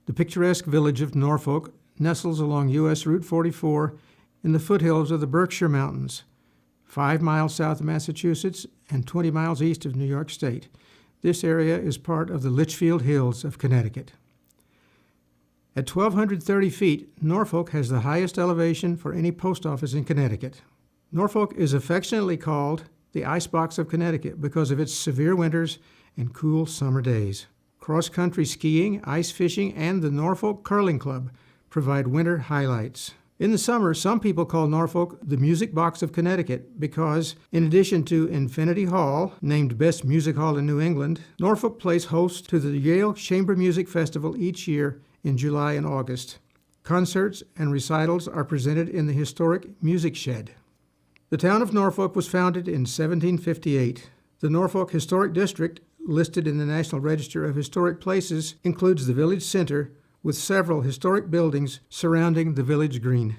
The picturesque village of Norfolk nestles along U.S. Route 44 in the foothills of the Berkshire Mountains, 5 miles south of Massachusetts and 20 miles east of New York State. This area is part of the Litchfield Hills of Connecticut. At 1,230 feet, Norfolk has the highest elevation for any post office in Connecticut. Norfolk is affectionately called the icebox of Connecticut because of its severe winters and cool summer days. Cross-country skiing, ice fishing, and the Norfolk Curling Club provide winter highlights. In the summer, some people call Norfolk the Music Box of Connecticut because, in addition to Infinity Hall, named Best Music Hall in New England, Norfolk plays host to the Yale Chamber Music Festival each year in July and August. Concerts and recitals are presented in the historic Music Shed. The town of Norfolk was founded in 1758. The Norfolk Historic District, listed in the National Register of Historic Places, includes the village center with several historic buildings surrounding the village green.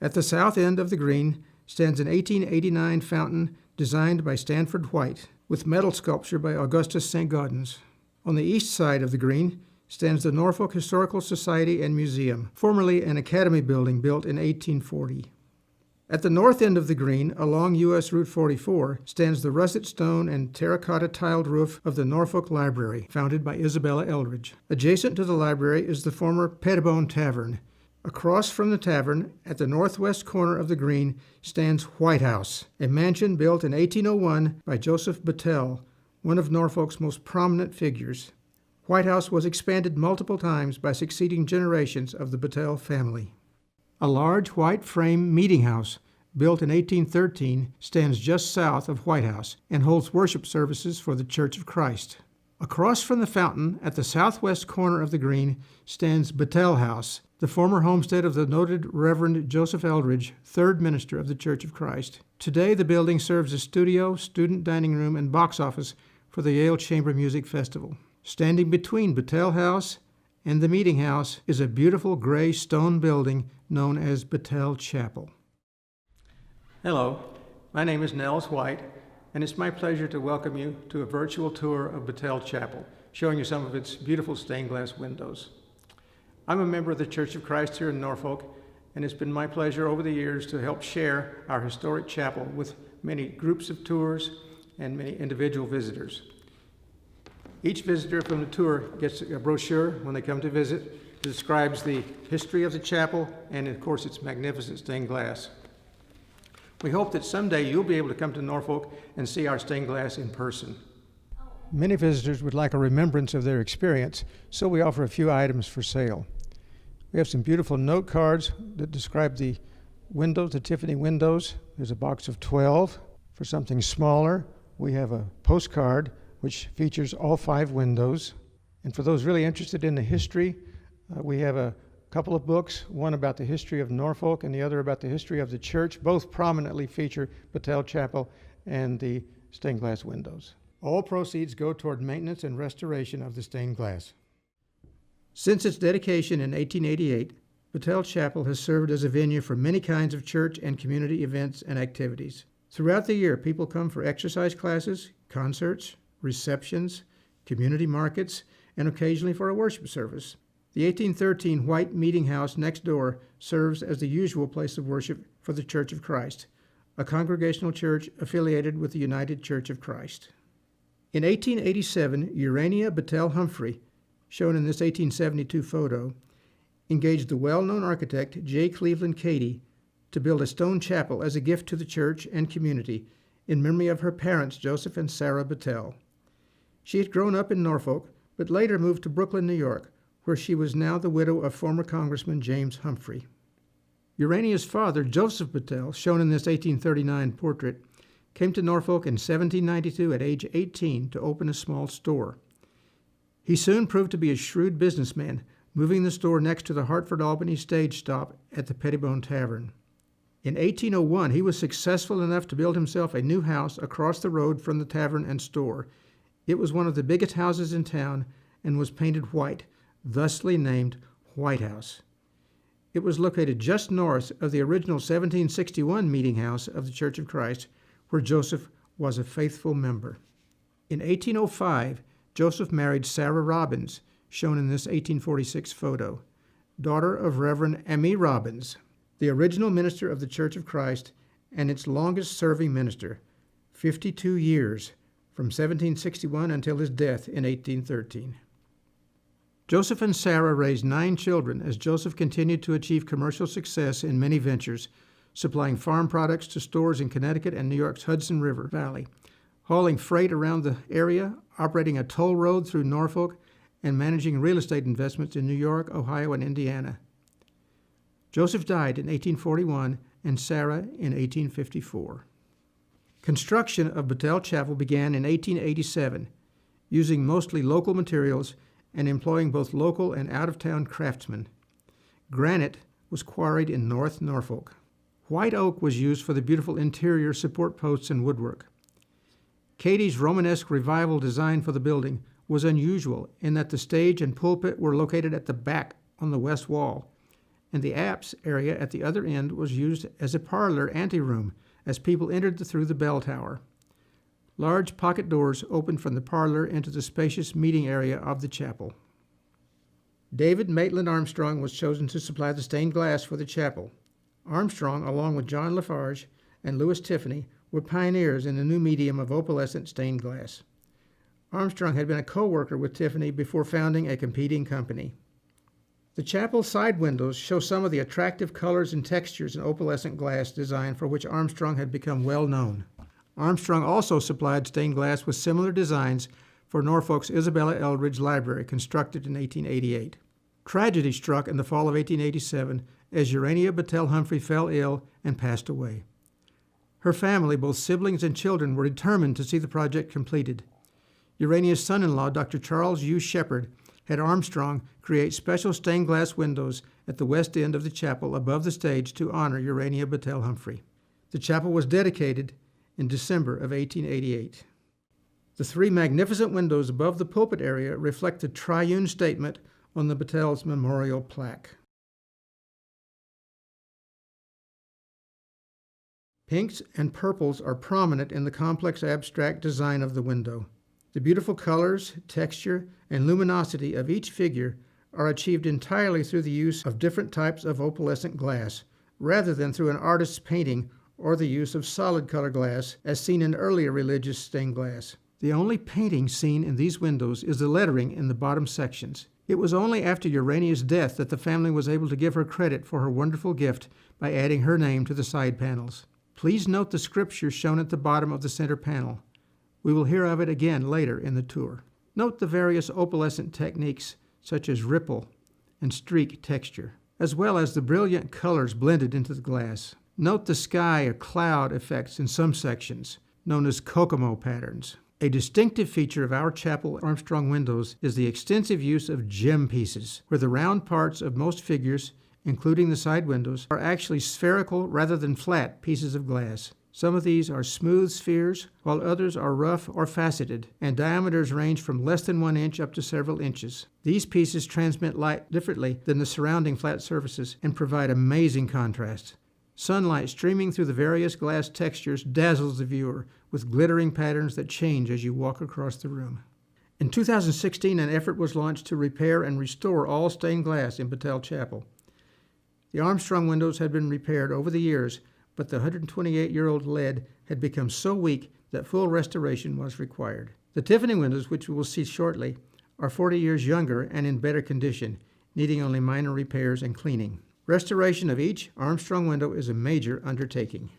At the south end of the green stands an 1889 fountain designed by Stanford White, with metal sculpture by Augustus St. Gaudens. On the east side of the green stands the Norfolk Historical Society and Museum, formerly an academy building built in 1840. At the north end of the green, along U.S. Route 44, stands the russet stone and terracotta tiled roof of the Norfolk Library, founded by Isabella Eldridge. Adjacent to the library is the former Petabone Tavern. Across from the tavern, at the northwest corner of the green, stands White House, a mansion built in 1801 by Joseph Battell, one of Norfolk's most prominent figures. White House was expanded multiple times by succeeding generations of the Battell family. A large white frame meeting house, built in 1813, stands just south of White House and holds worship services for the Church of Christ. Across from the fountain, at the southwest corner of the green, stands Battell House, the former homestead of the noted Reverend Joseph Eldridge, third minister of the Church of Christ. Today, the building serves as studio, student dining room, and box office for the Yale Chamber Music Festival. Standing between Battell House and the meeting house is a beautiful gray stone building known as Battell Chapel. Hello, my name is Nels White, and it's my pleasure to welcome you to a virtual tour of Battell Chapel, showing you some of its beautiful stained glass windows. I'm a member of the Church of Christ here in Norfolk, and it's been my pleasure over the years to help share our historic chapel with many groups of tours and many individual visitors. Each visitor from the tour gets a brochure when they come to visit. It describes the history of the chapel and, of course, its magnificent stained glass. We hope that someday you'll be able to come to Norfolk and see our stained glass in person. Many visitors would like a remembrance of their experience, so we offer a few items for sale. We have some beautiful note cards that describe the windows, the Tiffany windows. There's a box of 12. For something smaller, we have a postcard which features all 5 windows. And for those really interested in the history, we have a couple of books, one about the history of Norfolk and the other about the history of the church. Both prominently feature Battell Chapel and the stained glass windows. All proceeds go toward maintenance and restoration of the stained glass. Since its dedication in 1888, Battell Chapel has served as a venue for many kinds of church and community events and activities. Throughout the year, people come for exercise classes, concerts, receptions, community markets, and occasionally for a worship service. The 1813 white meeting house next door serves as the usual place of worship for the Church of Christ, a congregational church affiliated with the United Church of Christ. In 1887, Urania Battell Humphrey, shown in this 1872 photo, engaged the well-known architect J. Cleveland Cady to build a stone chapel as a gift to the church and community in memory of her parents, Joseph and Sarah Battell. She had grown up in Norfolk, but later moved to Brooklyn, New York, where she was now the widow of former Congressman James Humphrey. Urania's father, Joseph Battell, shown in this 1839 portrait, came to Norfolk in 1792 at age 18 to open a small store. He soon proved to be a shrewd businessman, moving the store next to the Hartford-Albany stage stop at the Petabone Tavern. In 1801, he was successful enough to build himself a new house across the road from the tavern and store. It was one of the biggest houses in town and was painted white, thusly named White House. It was located just north of the original 1761 meeting house of the Church of Christ, where Joseph was a faithful member. In 1805, Joseph married Sarah Robbins, shown in this 1846 photo, daughter of Reverend Emmy Robbins, the original minister of the Church of Christ and its longest-serving minister, 52 years, from 1761 until his death in 1813. Joseph and Sarah raised 9 children as Joseph continued to achieve commercial success in many ventures, supplying farm products to stores in Connecticut and New York's Hudson River Valley, hauling freight around the area, operating a toll road through Norfolk, and managing real estate investments in New York, Ohio, and Indiana. Joseph died in 1841 and Sarah in 1854. Construction of Battell Chapel began in 1887, using mostly local materials and employing both local and out-of-town craftsmen. Granite was quarried in North Norfolk. White oak was used for the beautiful interior support posts and woodwork. Cady's Romanesque revival design for the building was unusual in that the stage and pulpit were located at the back on the west wall, and the apse area at the other end was used as a parlor anteroom as people entered through the bell tower. Large pocket doors opened from the parlor into the spacious meeting area of the chapel. David Maitland Armstrong was chosen to supply the stained glass for the chapel. Armstrong, along with John Lafarge and Louis Tiffany, were pioneers in the new medium of opalescent stained glass. Armstrong had been a co-worker with Tiffany before founding a competing company. The chapel side windows show some of the attractive colors and textures in opalescent glass design for which Armstrong had become well known. Armstrong also supplied stained glass with similar designs for Norfolk's Isabella Eldridge Library, constructed in 1888. Tragedy struck in the fall of 1887 as Urania Battell Humphrey fell ill and passed away. Her family, both siblings and children, were determined to see the project completed. Urania's son-in-law, Dr. Charles U. Shepard, had Armstrong create special stained glass windows at the west end of the chapel above the stage to honor Urania Battell Humphrey. The chapel was dedicated in December of 1888. The 3 magnificent windows above the pulpit area reflect the triune statement on the Battell's memorial plaque. Pinks and purples are prominent in the complex abstract design of the window. The beautiful colors, texture, and luminosity of each figure are achieved entirely through the use of different types of opalescent glass, rather than through an artist's painting or the use of solid color glass as seen in earlier religious stained glass. The only painting seen in these windows is the lettering in the bottom sections. It was only after Urania's death that the family was able to give her credit for her wonderful gift by adding her name to the side panels. Please note the scripture shown at the bottom of the center panel. We will hear of it again later in the tour. Note the various opalescent techniques such as ripple and streak texture, as well as the brilliant colors blended into the glass. Note the sky or cloud effects in some sections, known as Kokomo patterns. A distinctive feature of our chapel Armstrong windows is the extensive use of gem pieces, where the round parts of most figures, including the side windows, are actually spherical rather than flat pieces of glass. Some of these are smooth spheres, while others are rough or faceted, and diameters range from less than 1 inch up to several inches. These pieces transmit light differently than the surrounding flat surfaces and provide amazing contrast. Sunlight streaming through the various glass textures dazzles the viewer with glittering patterns that change as you walk across the room. In 2016, an effort was launched to repair and restore all stained glass in Battell Chapel. The Armstrong windows had been repaired over the years, but the 128-year-old lead had become so weak that full restoration was required. The Tiffany windows, which we will see shortly, are 40 years younger and in better condition, needing only minor repairs and cleaning. Restoration of each Armstrong window is a major undertaking.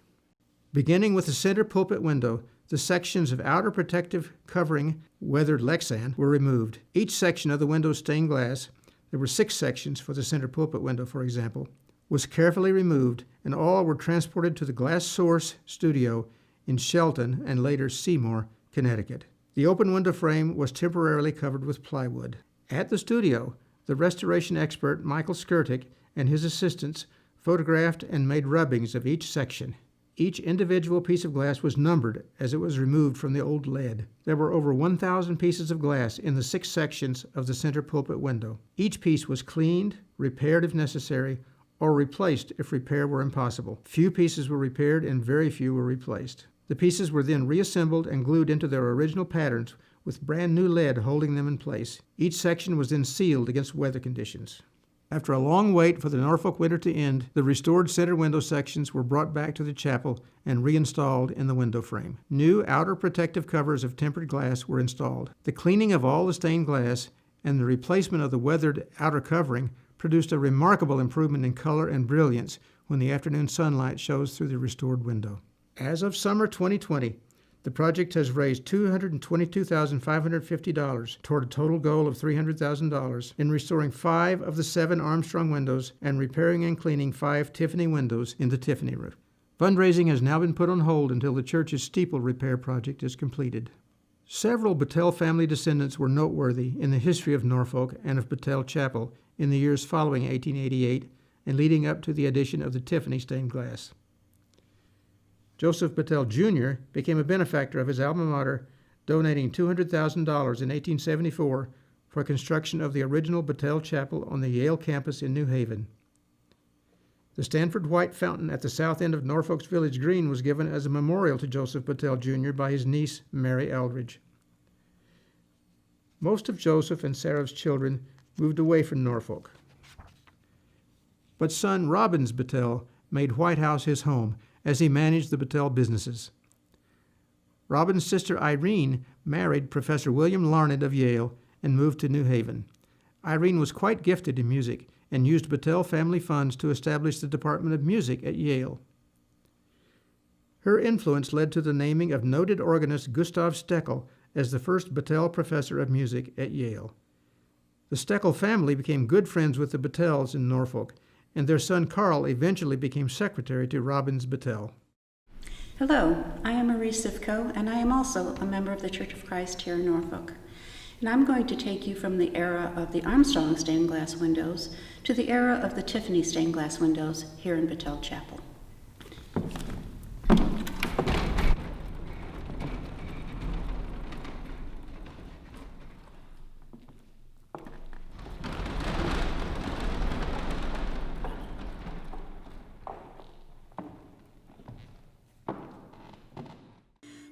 Beginning with the center pulpit window, the sections of outer protective covering, weathered Lexan, were removed. Each section of the window's stained glass, there were 6 sections for the center pulpit window, for example, was carefully removed, and all were transported to the Glass Source studio in Shelton and later Seymour, Connecticut. The open window frame was temporarily covered with plywood. At the studio, the restoration expert Michael Skirtick and his assistants photographed and made rubbings of each section. Each individual piece of glass was numbered as it was removed from the old lead. There were over 1,000 pieces of glass in the 6 sections of the center pulpit window. Each piece was cleaned, repaired if necessary, or replaced if repair were impossible. Few pieces were repaired and very few were replaced. The pieces were then reassembled and glued into their original patterns with brand new lead holding them in place. Each section was then sealed against weather conditions. After a long wait for the Norfolk winter to end, the restored center window sections were brought back to the chapel and reinstalled in the window frame. New outer protective covers of tempered glass were installed. The cleaning of all the stained glass and the replacement of the weathered outer covering produced a remarkable improvement in color and brilliance when the afternoon sunlight shows through the restored window. As of summer 2020, the project has raised $222,550 toward a total goal of $300,000 in restoring 5 of the 7 Armstrong windows and repairing and cleaning 5 Tiffany windows in the Tiffany roof. Fundraising has now been put on hold until the church's steeple repair project is completed. Several Battell family descendants were noteworthy in the history of Norfolk and of Battell Chapel in the years following 1888 and leading up to the addition of the Tiffany stained glass. Joseph Battell Jr. became a benefactor of his alma mater, donating $200,000 in 1874 for construction of the original Battell Chapel on the Yale campus in New Haven. The Stanford White Fountain at the south end of Norfolk's Village Green was given as a memorial to Joseph Battell Jr. by his niece, Mary Eldridge. Most of Joseph and Sarah's children moved away from Norfolk, but son Robbins Battell made White House his home as he managed the Battell businesses. Robbins' sister Irene married Professor William Larned of Yale and moved to New Haven. Irene was quite gifted in music and used Battell family funds to establish the Department of Music at Yale. Her influence led to the naming of noted organist Gustav Steckel as the first Battell professor of music at Yale. The Steckel family became good friends with the Battells in Norfolk, and their son Carl eventually became secretary to Robbins Battell. Hello, I am Marie Sivko, and I am also a member of the Church of Christ here in Norfolk. And I'm going to take you from the era of the Armstrong stained glass windows to the era of the Tiffany stained glass windows here in Battell Chapel.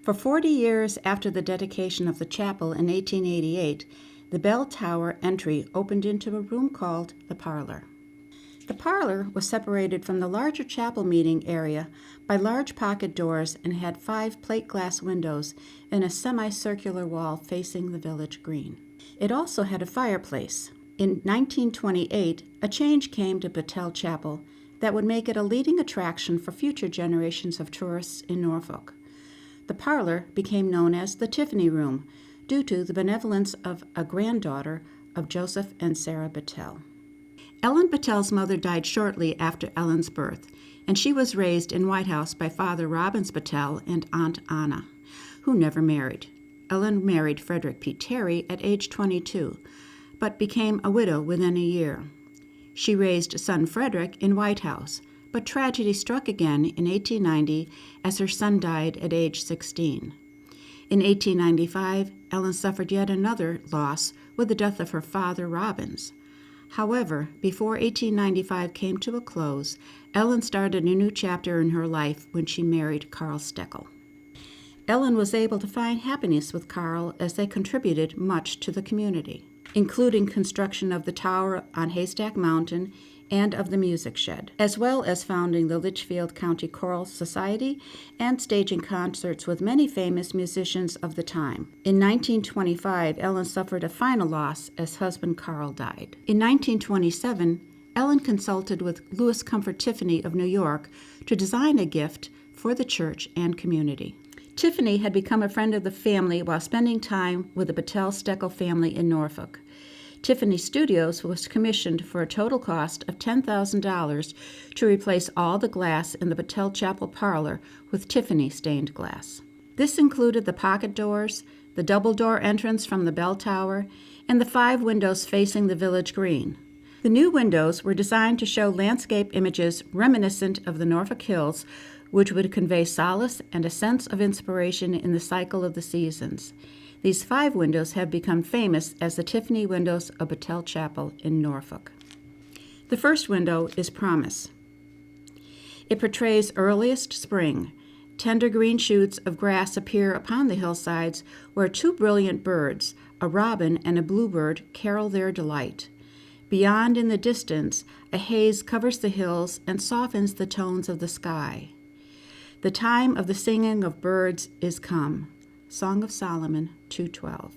For 40 years after the dedication of the chapel in 1888, the bell tower entry opened into a room called the Parlor. The Parlor was separated from the larger chapel meeting area by large pocket doors and had 5 plate glass windows in a semicircular wall facing the village green. It also had a fireplace. In 1928, a change came to Battell Chapel that would make it a leading attraction for future generations of tourists in Norfolk. The Parlor became known as the Tiffany Room due to the benevolence of a granddaughter of Joseph and Sarah Battell. Ellen Battell's mother died shortly after Ellen's birth, and she was raised in White House by Father Robbins Battell and Aunt Anna, who never married. Ellen married Frederick P. Terry at age 22, but became a widow within a year. She raised son Frederick in White House, but tragedy struck again in 1890 as her son died at age 16. In 1895, Ellen suffered yet another loss with the death of her father, Robbins. However, before 1895 came to a close, Ellen started a new chapter in her life when she married Carl Steckel. Ellen was able to find happiness with Carl as they contributed much to the community, including construction of the tower on Haystack Mountain and of the music shed, as well as founding the Litchfield County Choral Society and staging concerts with many famous musicians of the time. In 1925, Ellen suffered a final loss as husband Carl died. In 1927, Ellen consulted with Louis Comfort Tiffany of New York to design a gift for the church and community. Tiffany had become a friend of the family while spending time with the Battell-Steckel family in Norfolk. Tiffany Studios was commissioned for a total cost of $10,000 to replace all the glass in the Battell Chapel parlor with Tiffany stained glass. This included the pocket doors, the double door entrance from the bell tower, and the 5 windows facing the village green. The new windows were designed to show landscape images reminiscent of the Norfolk Hills, which would convey solace and a sense of inspiration in the cycle of the seasons. These 5 windows have become famous as the Tiffany windows of Battell Chapel in Norfolk. The first window is Promise. It portrays earliest spring, tender green shoots of grass appear upon the hillsides where two brilliant birds, a robin and a bluebird, carol their delight. Beyond in the distance, a haze covers the hills and softens the tones of the sky. The time of the singing of birds is come. Song of Solomon 2:12.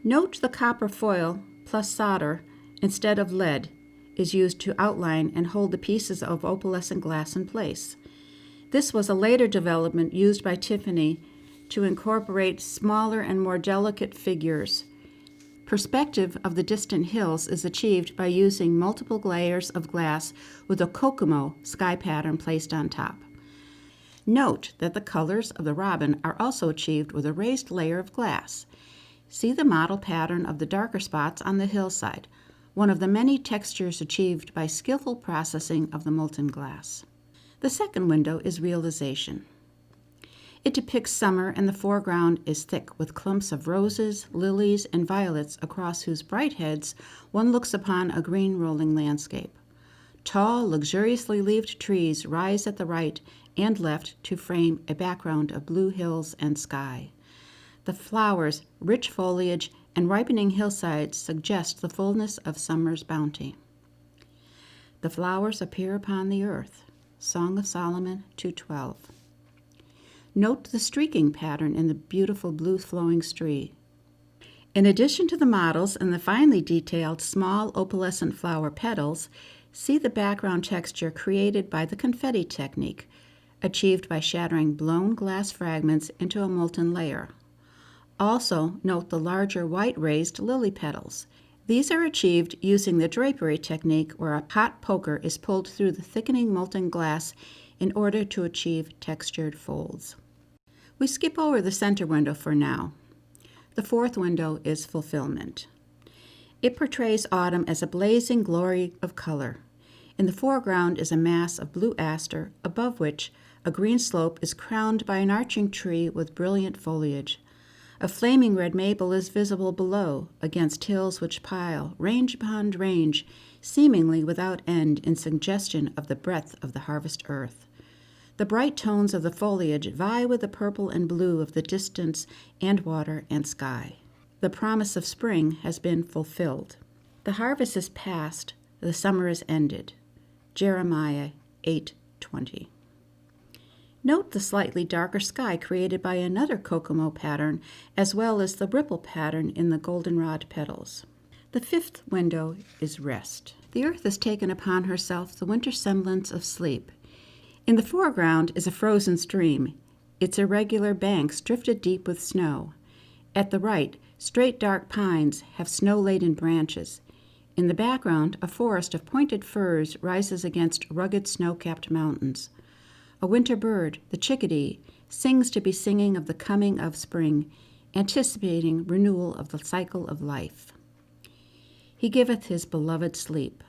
Note the copper foil plus solder instead of lead is used to outline and hold the pieces of opalescent glass in place. This was a later development used by Tiffany to incorporate smaller and more delicate figures. Perspective of the distant hills is achieved by using multiple layers of glass with a Kokomo sky pattern placed on top. Note that the colors of the robin are also achieved with a raised layer of glass. See the model pattern of the darker spots on the hillside, one of the many textures achieved by skillful processing of the molten glass. The second window is realization. It depicts summer, and the foreground is thick with clumps of roses, lilies, and violets across whose bright heads one looks upon a green rolling landscape. Tall, luxuriously leaved trees rise at the right and left to frame a background of blue hills and sky. The flowers, rich foliage, and ripening hillsides suggest the fullness of summer's bounty. The flowers appear upon the earth. Song of Solomon 2:12. Note the streaking pattern in the beautiful blue flowing streak. In addition to the models and the finely detailed small opalescent flower petals, see the background texture created by the confetti technique, achieved by shattering blown glass fragments into a molten layer. Also, note the larger white raised lily petals. These are achieved using the drapery technique where a hot poker is pulled through the thickening molten glass in order to achieve textured folds. We skip over the center window for now. The fourth window is fulfillment. It portrays autumn as a blazing glory of color. In the foreground is a mass of blue aster, above which a green slope is crowned by an arching tree with brilliant foliage. A flaming red maple is visible below, against hills which pile, range upon range, seemingly without end in suggestion of the breadth of the harvest earth. The bright tones of the foliage vie with the purple and blue of the distance and water and sky. The promise of spring has been fulfilled. The harvest is past, the summer is ended. Jeremiah 8:20. Note the slightly darker sky created by another Kokomo pattern, as well as the ripple pattern in the goldenrod petals. The fifth window is rest. The earth has taken upon herself the winter semblance of sleep. In the foreground is a frozen stream, its irregular banks drifted deep with snow. At the right, straight dark pines have snow-laden branches. In the background, a forest of pointed firs rises against rugged snow-capped mountains. A winter bird, the chickadee, sings to be singing of the coming of spring, anticipating renewal of the cycle of life. He giveth his beloved sleep.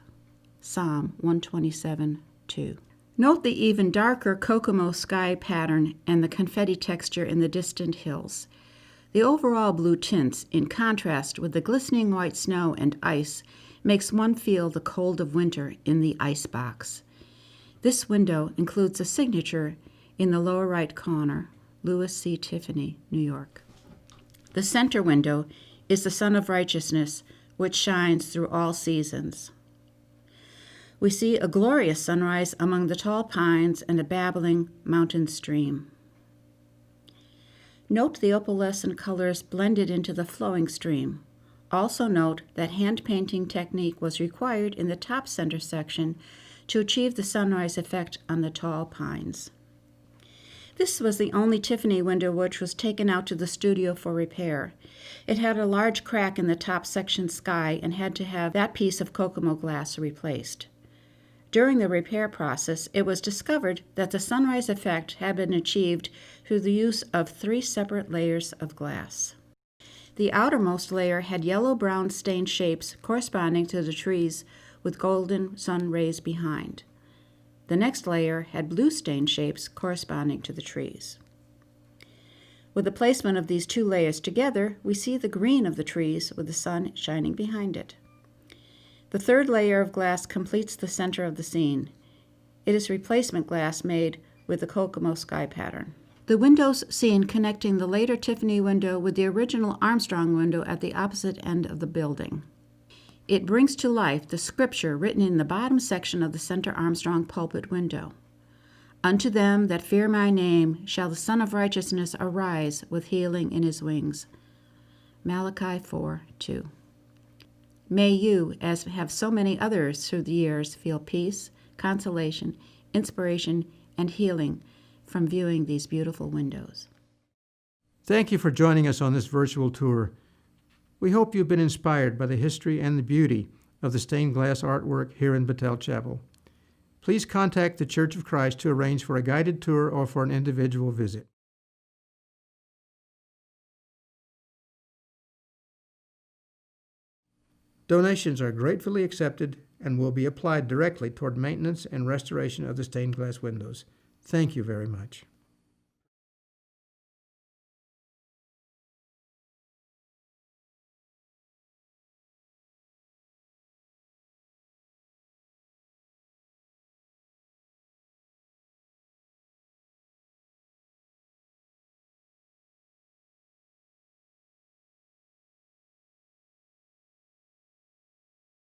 Psalm 127:2. Note the even darker Kokomo sky pattern and the confetti texture in the distant hills. The overall blue tints, in contrast with the glistening white snow and ice, makes one feel the cold of winter in the icebox. This window includes a signature in the lower right corner, Louis C. Tiffany, New York. The center window is the sun of righteousness, which shines through all seasons. We see a glorious sunrise among the tall pines and a babbling mountain stream. Note the opalescent colors blended into the flowing stream. Also note that hand painting technique was required in the top center section to achieve the sunrise effect on the tall pines. This was the only Tiffany window which was taken out to the studio for repair. It had a large crack in the top section sky and had to have that piece of Kokomo glass replaced. During the repair process, it was discovered that the sunrise effect had been achieved through the use of 3 separate layers of glass. The outermost layer had yellow-brown stained shapes corresponding to the trees with golden sun rays behind. The next layer had blue stained shapes corresponding to the trees. With the placement of these 2 layers together, we see the green of the trees with the sun shining behind it. The third layer of glass completes the center of the scene. It is replacement glass made with the Kokomo sky pattern. The windows seen connecting the later Tiffany window with the original Armstrong window at the opposite end of the building. It brings to life the scripture written in the bottom section of the center Armstrong pulpit window. Unto them that fear my name shall the Son of Righteousness arise with healing in his wings. Malachi 4:2. May you, as have so many others through the years, feel peace, consolation, inspiration, and healing from viewing these beautiful windows. Thank you for joining us on this virtual tour. We hope you've been inspired by the history and the beauty of the stained glass artwork here in Battell Chapel. Please contact the Church of Christ to arrange for a guided tour or for an individual visit. Donations are gratefully accepted and will be applied directly toward maintenance and restoration of the stained glass windows. Thank you very much.